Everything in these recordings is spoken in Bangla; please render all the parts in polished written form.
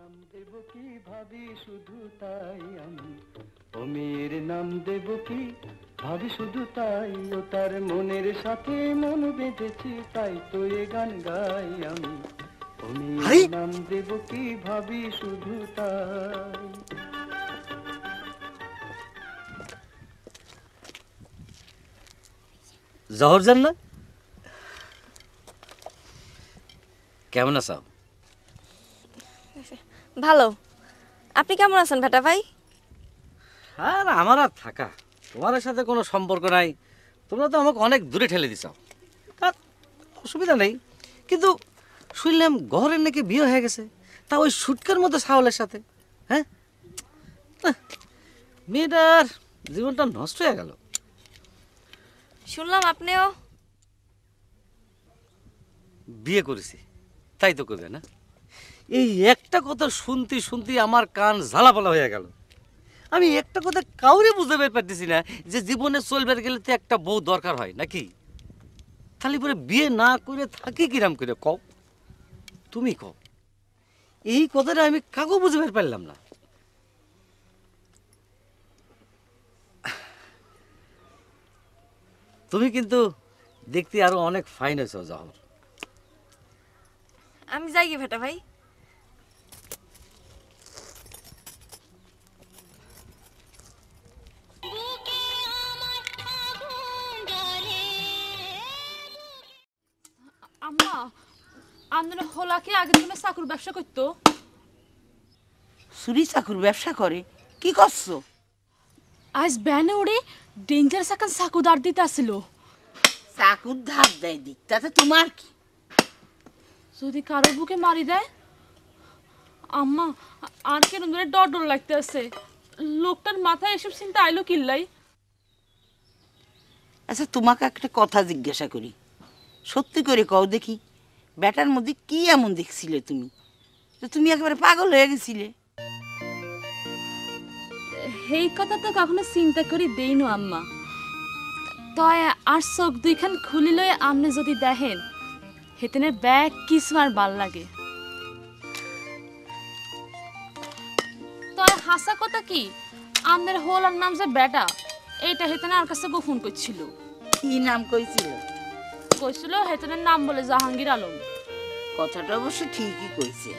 নাম দেব কি ভাবি শুধু তাই আমি, ও মেয়ের নাম দেব কি ভাবি শুধু তাই, ও তার মনের সাথে মন বেঁধেছি তাই তো এ গান গাই আমি, ও মেয়ের নাম দেব কি ভাবি শুধু তাই। জহরজান না, কেমন আছো? ভালো। আপনি কেমন আছেন ভেটা ভাই? আর আমার আর থাকা, তোমার সাথে কোনো সম্পর্ক নাই। তোমরা তো আমাকে অনেক দূরে ঠেলে দিছো, আর অসুবিধা নেই। কিন্তু শুনলাম ঘরের নাকি বিয়ে হয়ে গেছে, তা ওই সুটকার মতো সাওলের সাথে। হ্যাঁ, মেয়েটার জীবনটা নষ্ট হয়ে গেল। শুনলাম আপনিও বিয়ে করেছি, তাই তো করবে না? এই একটা কথা শুনতে শুনতে আমার কান ঝালাপালা হয়ে গেল। আমি একটা কথা কাউরে বুঝতে পারতেছি না যে জীবনে চলবে গেলে তো একটা বউ দরকার হয় নাকি? তাহলে পরে বিয়ে না করে থাকি কিরাম করে কও, তুমি কও। এই কথাটা আমি কাউকে বুঝতে পারলাম না। তুমি কিন্তু দেখতে আরো অনেক ফাইন হয়েছ জহর। আমি যাই কি ভেটা ভাই? আম্মা, আপনার হোলাকে আগে তুমি চাকুর ব্যবসা করতো? চুরি চাকুর ব্যবসা করে? কি করছো? আজ ব্যানে ওড়ে ডেঞ্জার সাকান চাকু দাঁড় দিতে আসছিল। চাকুর ধার দেয় দিক, তাতে তোমার কি? যদি কারোর বুকে মারি দেয়? আম্মা, আর কেন ধরে ডর ডর লাগতে আছে। লোকটার মাথায় এসব চিন্তা আইলো কিল্লাই। আচ্ছা, তোমাকে একটা কথা জিজ্ঞাসা করি, সত্যি করে কও দেখি, ব্যাটার মধ্যে কি এমন দেখছিলে তুমি যে তুমি একেবারে পাগল হয়ে গেছিলে? এই কথা তো কখনো চিন্তা করি দেইনো আম্মা। তয় আর চোখ দুইখান খুলি লয়ে আমনে যদি দেখেন, হেতেনের ব্যাগ কিছু আর ভাল লাগে। তয় হাসা কথা কি, আমনের হোলার নাম যে বেটা, এইটা হেতেনে আর কাছে গোপন করছিল। কি নাম কইছিল? কইছিল হেতেনের নাম বলে জাহাঙ্গীর আলম। কথাটা অবশ্য ঠিকই কইছে।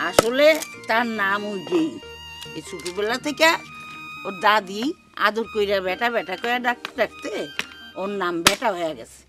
আসলে তার নাম ওইটাই। এই ছোটবেলা থেকে ওর দাদি আদর কইরা বেটা বেটা কইরা ডাকতে ডাকতে ওর নাম বেটা হয়ে গেছে।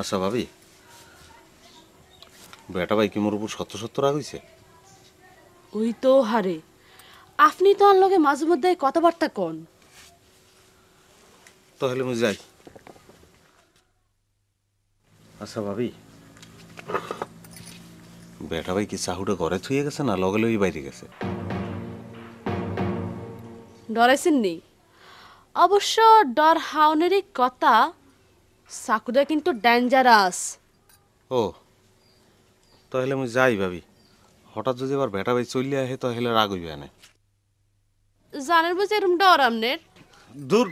আচ্ছা ভাবি, বেটা ভাই কি মোর উপর সত্য সত্য রাগ হইছে? ওই তো হারে, আপনি তো আর লগে মাঝে মধ্যে কথাবার্তা কন। তাহলে আমি যাই। আচ্ছা ভাবি, বেটা ভাই কি চাহুটা ঘরে থুয়ে গেছে না লগে লগে বাইরে গেছে? ডরাইছেন নি? অবশ্য ডর হাওনেরই কথা, চাকুটা কিন্তু ডেঞ্জারাস। ও, তাহলে আমি যাই ভাবি। হঠাৎ যদি আবার বেটা ভাই চলিয়ে আহে তাহলে রাগ হইবে না। জানেন বুঝে এরম ডর আমনের? দূর,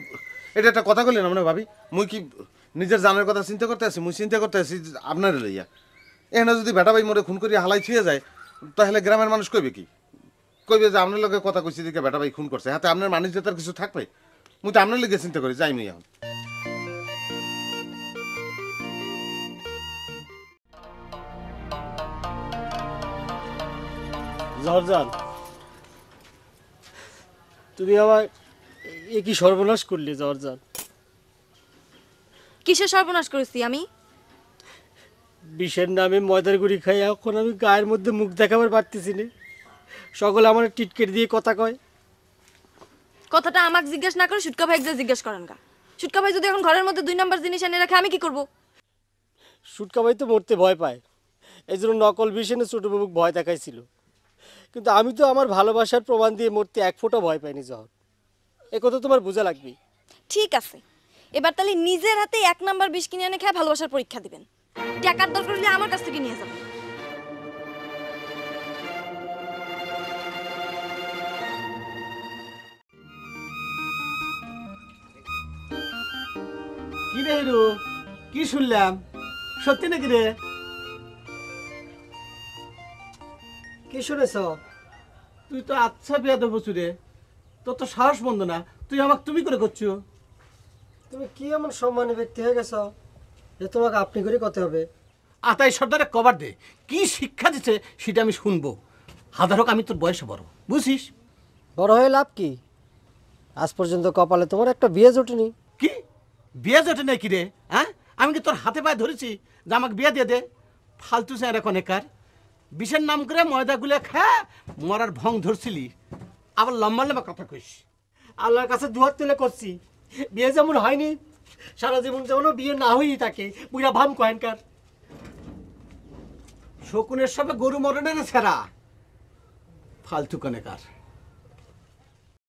এটা একটা কথা কইলেন আমরা ভাবি। মুই কি নিজের জানের কথা চিন্তা করতে আছি? মুই চিন্তা করতে আছি আপনার লইয়া। এখানে যদি বেটা ভাই মোরে খুন করিয়া হালাই ছুঁয়ে যায়, তাহলে গ্রামের মানুষ কইবে কি? কইবে যে আপনার লগে কথা কইছি দিকে বেটা ভাই খুন করছে। হাতে আপনার মানুষ জেতার কিছু থাকবে? মুই তো আপনার লগে চিন্তা করি, যাই মুই এখন। জর্জান, তুমি আমার এ কি সর্বনাশ করলে জর্জান? কিসের সর্বনাশ করেছি আমি? বিষের নামে ময়দার গুড়ি খাই, এখন আমি গায়ের মধ্যে মুখ দেখাবার পারতেছি না। সকলে আমার টিটকেট দিয়ে কথা কয়। কথাটা আমাকে জিজ্ঞেস না করে সুটকা ভাই জিজ্ঞেস করেন কা? সুটকা ভাই যদি এখন ঘরের মধ্যে 2 নাম্বার জিনিস এনে রাখে আমি কি করব? সুটকা ভাই তো মরতে ভয় পায়, এই জন্য নকল বিষ এনে ছোটবাবুকে ভয় দেখাইছিল। কিন্তু আমি তো আমার ভালোবাসার প্রমাণ দিয়ে মরতে এক ফোঁটা ভয় পাইনি জহর। এ কথা তোমার বোঝা লাগবে। ঠিক আছে, এবার তাহলে নিজের হাতে 1 নাম্বার বিষ কিনে এনে খেয়ে ভালোবাসার পরীক্ষা দিবেন। টাকার দরকার হলে আমার কাছ থেকে নিয়ে যাবেন। কি রে হিরু, কি শুনলাম? সত্যি নাকি রে? কি শুনেছ? তুই তো আচ্ছা বেয়াদব বসু রে, তোর তো সাহস বন্ধ না, তুই আমাকে তুমি করে করছো। তুমি কি এমন সম্মানী ব্যক্তি হয়ে গেছ যে তোমাকে আপনি করে করতে হবে? আতাই সর্দারে কভার দে, কি শিক্ষা দিচ্ছে সেটা আমি শুনবো। হাজার হোক আমি তোর বয়সে বড়, বুঝিস? বড় হয়ে লাভ কি? আজ পর্যন্ত কপালে তোমার একটা বিয়ে জোটেনি। কি বিয়ে জটে নাই কি রে? হ্যাঁ, আমি কি তোর হাতে পায়ে ধরেছি যে আমাকে বিয়ে দিয়ে দে? ফালতু স্যার এখন একার বিষের নাম করে ময়দাগুলো খা মরার ভং ধরছিলি, আবার লম্বা লম্বা কথা কইস। আল্লাহর কাছে দুহাত তুলে করছি, বিয়ে যেমন হয়নি সারা জীবন যেমন বিয়ে না হয়েই থাকে। বুড়া ভাম কয়েনকার শকুনের সবে গরু মরণের ছেড়া, ফালতু কনেকার।